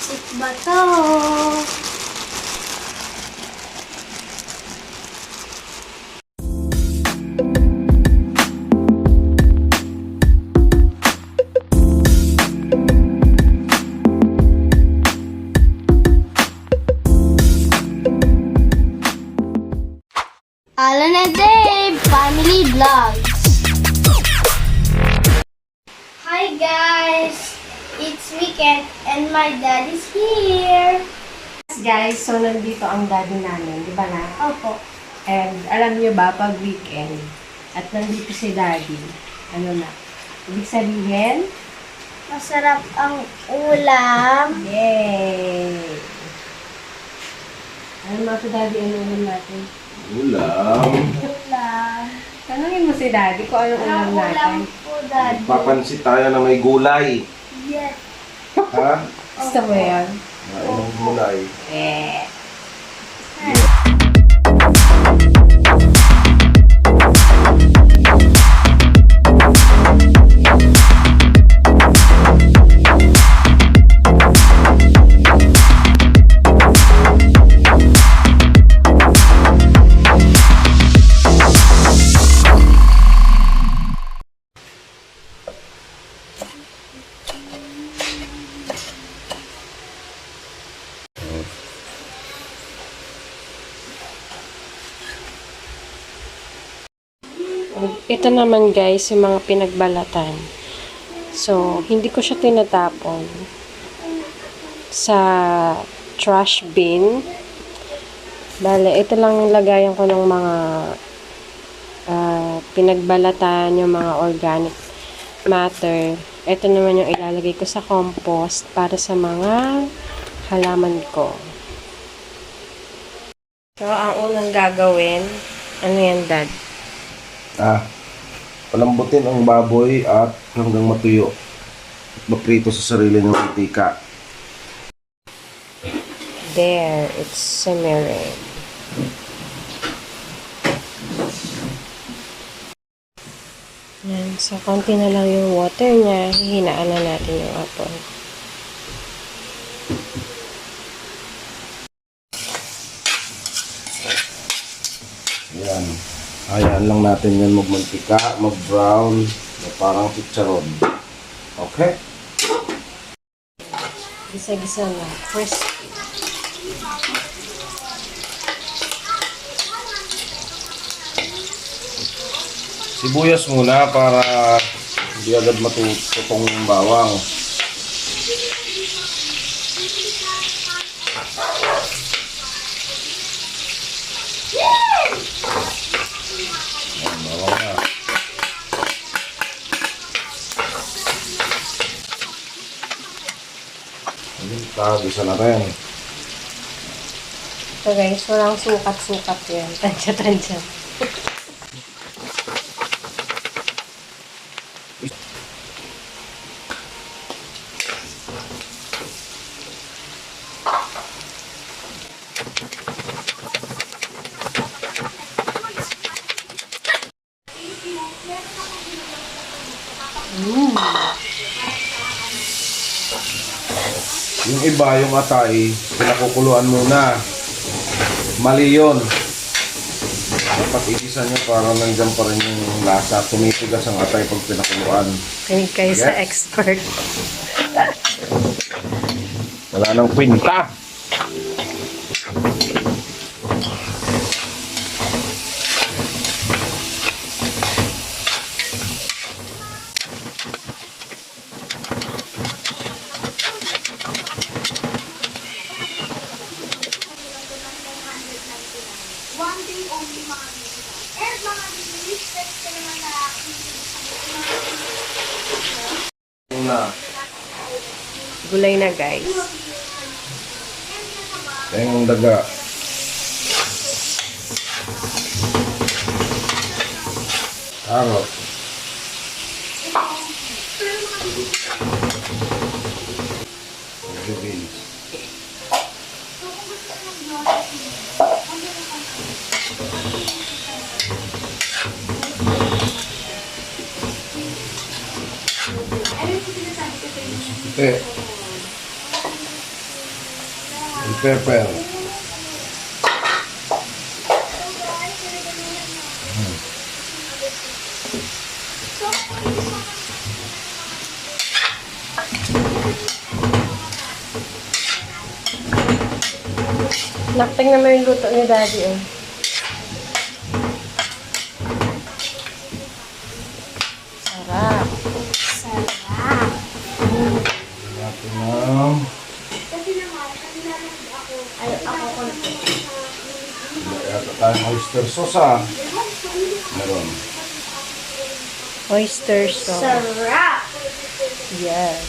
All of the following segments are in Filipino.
Pansitbato. Alon and Abe Family Vlogs. Hi guys! It's weekend and my dad is here. Guys, so nandito ang daddy namin, di ba na? Opo. And alam niyo ba, pag weekend, at nandito si daddy, ano na? Ibig sabihin? Masarap ang ulam. Yay! Ano mga si daddy, ano ulam natin? Ulam. Ulam. Tanungin mo si daddy kung anong ulam Ang ulam natin. po, Daddy. Papansit tayo na may gulay. Yes. Ha? Gusto mo yan? May gulay. Eh. Ito naman guys, yung mga pinagbalatan. So, hindi ko siya tinatapon sa trash bin. Bale, ito lang lagayan ko ng mga pinagbalatan, yung mga organic matter. Ito naman yung ilalagay ko sa compost para sa mga halaman ko. So, ang unang gagawin, ano yan, Dad? Palambutin ang baboy at hanggang matuyo. At maprito sa sarili ng mantika. There, it's simmering. Yan, so konti na lang yung water niya. Hihinaan na natin yung apoy. Ayan. Hayaan lang natin yan magmantika, mag-brown, na parang chicharon. Okay? Gisa-gisa na. Crispy. Sibuyas muna para hindi agad matutong yung bawang. Ayan, bawang na. Gisa na rin. So guys, walang sukat-sukat yan. Tansya-tansya. Yung iba, yung atay, pinakukuluan muna. Mali yun. Dapat igisa nyo para nandyan pa rin yung lasa. Tumitigas ang atay pag pinakuluan. Kinig kayo sa expert. Wala nang kwinta. Una, Gulay na guys. yung daga. Carrot. Beans. Puti. With pepper. Tingnan mo yung luto ni Daddy, eh. Sarap. Sarap. Natin ng Ay, ako konti. yata tayong oyster sauce, ah. Meron. Oyster sauce. Sarap. Yes.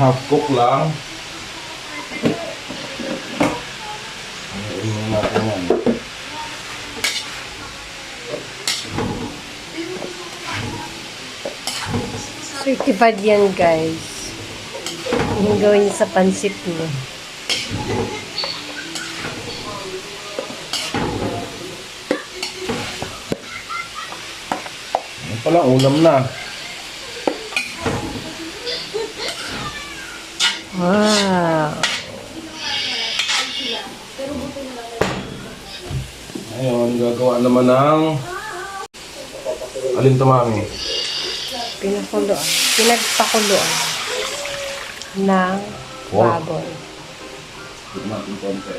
Half cook lang. Ano natin yan? Certified yan, guys. Yung gawin sa pansit mo. Ano pala, ulam na. Wow. Ngayon, gagawa naman ng alin to, mami? Pinagpakuluan ng baboy. Tignan natin konti.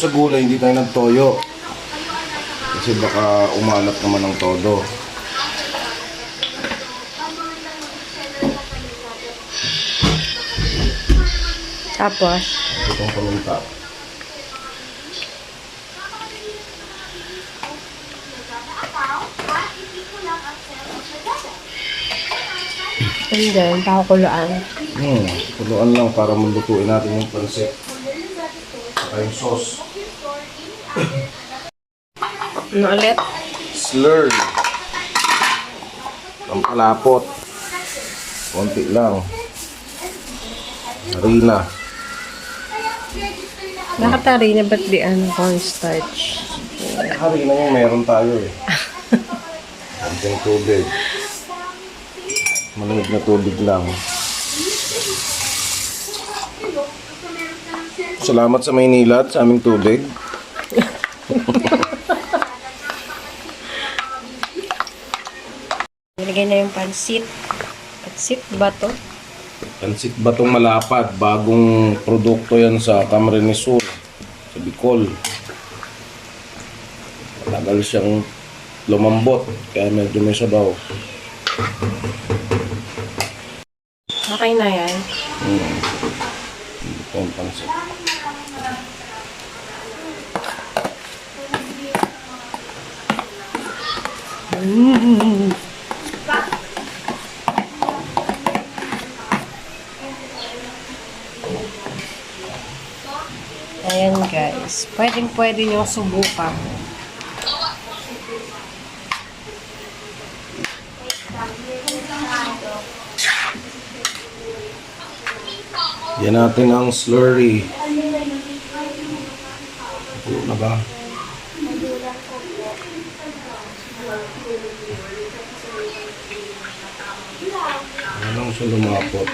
Sa gulay, hindi tayo nagtoyo. Kasi baka umalat naman ng todo. Tapos, Itong paminta. and then, pakukuluan. Kuluan lang para malutuin natin yung pansit. Saka yung sauce. Ano ulit? Slurry. Ang palapot. Konti lang. Harina. Nakatari na ba't di cornstarch? Harina yung meron tayo eh. Konting tubig. Malamig na tubig lang. Salamat sa Maynila at sa aming tubig. Nilagay na yung pansit. Pansitbato. Pansitbato malapad. Bagong produkto yan sa Camarines Sur. Sa Bicol. Matagal siyang lumambot. Kaya medyo may sabaw. Okay na yan. Ito yung pansit. Ayan guys. Pwede nyo subukan. Yan natin ang slurry. Ito na ba? Ano lang siya lumapot.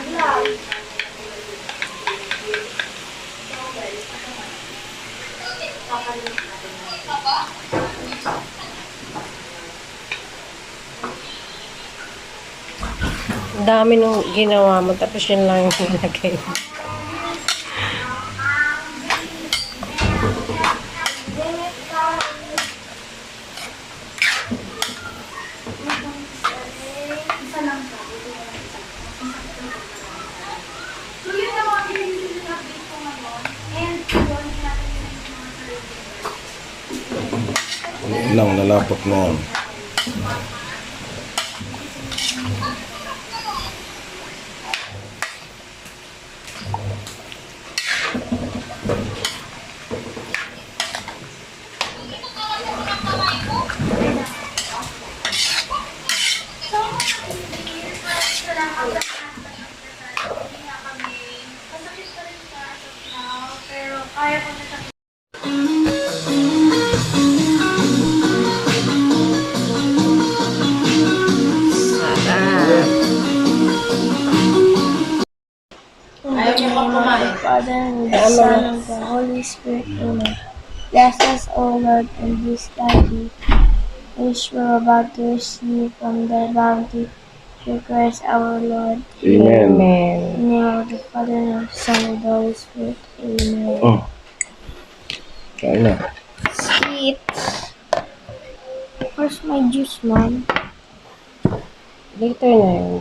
Ang dami nung ginawa mo, tapos yun lang yung nilagay mo. lang, lalapot na yan. Pero kaya ko na sa Father, and the Son, and the Holy Spirit, Amen. Bless us, O Lord, in this thy which we're about to receive from thy bounty through Christ our Lord. Amen. In the name of the Father, and of the Son, and the Holy Spirit. Amen. Oh. Kaya na. Sweet. Where's my juice, Mom? Later na yun.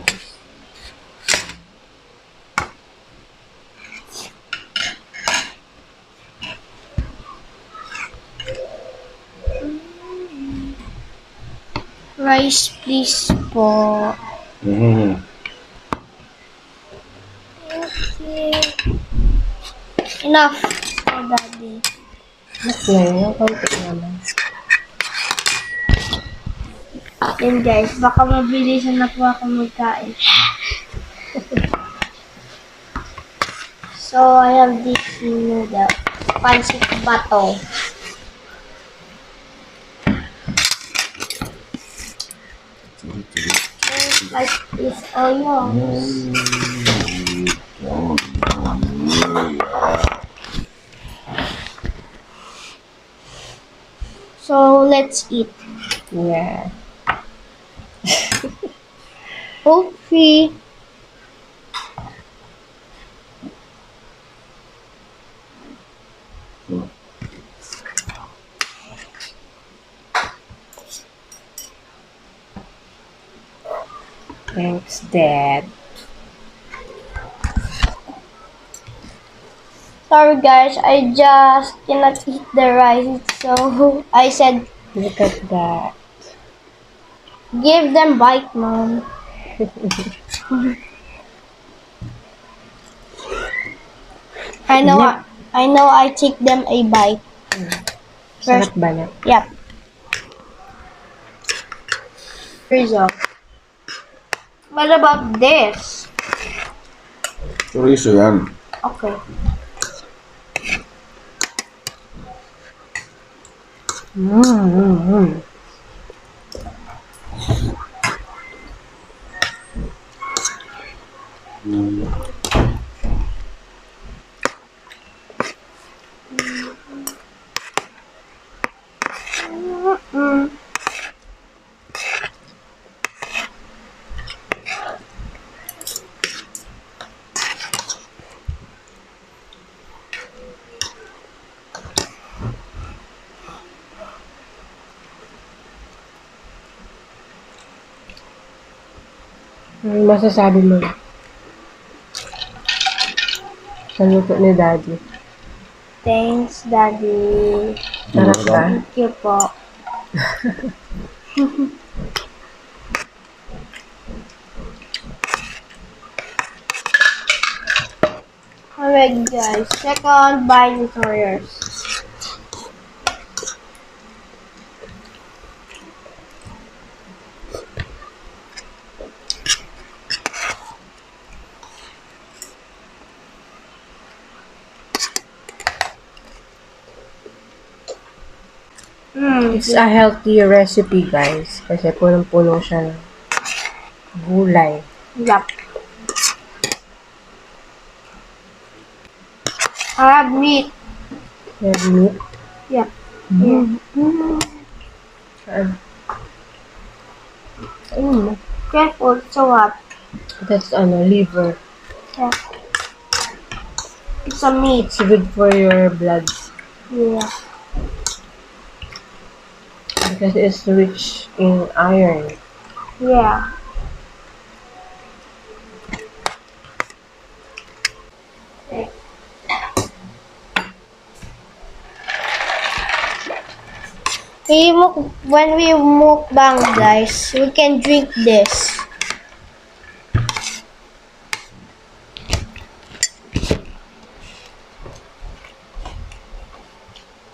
Rice, please po. Mm-hmm. Okay. Enough for Daddy. Mas na yun. Konti naman. Then guys, baka mabilisan na po ako magkain. So, I have this noodle. Pansitbato. Guys, is all yours. So, let's eat. Yeah. Coffee. Thanks, Dad. Sorry guys, I just cannot eat the rice. So, I said, Look at that. give them bite, Mom. I know, I take them a bite. Sarap ba na? Yep. Result. What about this? Chorizo yan. Okay. Mm-hmm. Ano masasabi mo sa luto ni Daddy? Thanks, Daddy. Sarap ba? Thank you po. Alright guys, second bite is yours. It's a healthy recipe, guys. Kasi punong-puno siya ng gulay. Yup. I have meat. Red meat. Yep. Saan? Ayun. Careful, so what? That's liver. Yeah. It's a meat. It's good for your blood. Yeah. Because it's rich in iron. Yeah. When we mukbang, guys, we can drink this.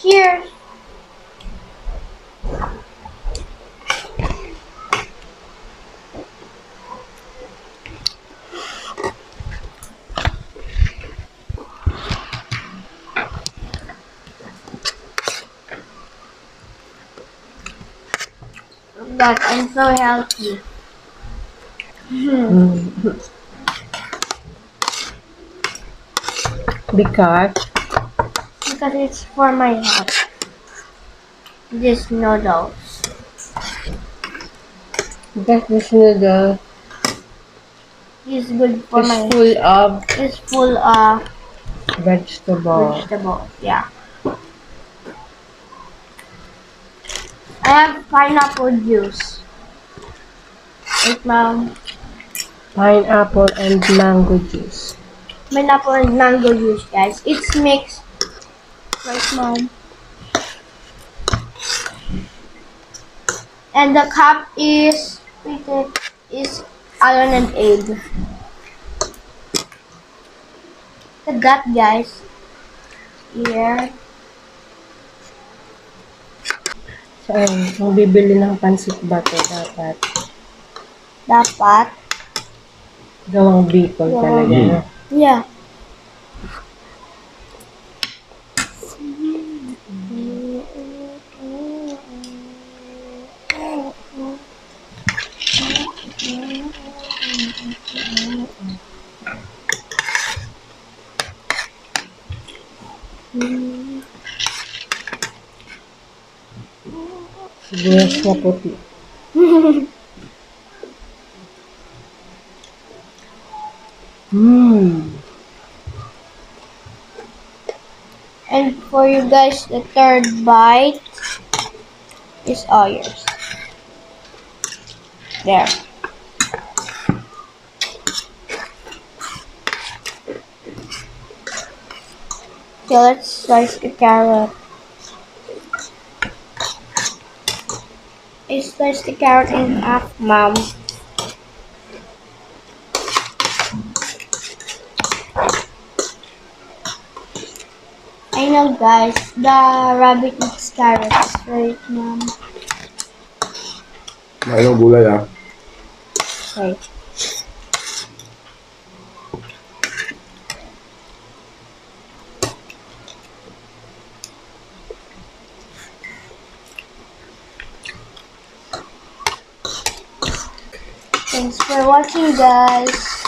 Cheers! God, I'm so healthy. Because Because it's for my health. This noodles. this noodle Is good for is my full of It's full of vegetables. vegetables. Yeah. I have pineapple juice. Wait, Mom. Pineapple and mango juice. Pineapple and mango juice, guys. It's mixed. Right, Mom. And the cup is Alon and Abe. Look at that, guys. Here. So, kung bibili ng Pansitbato, dapat gawang Bicol talaga. Yeah. Sibuyas na puti. And for you guys, the third bite is all yours. There. Okay, let's slice the carrot. I sliced the carrot in half, Mom. I know, guys, the rabbit eats carrots, right, Mom? Mayroong gulay ah. Okay. Thanks for watching, guys.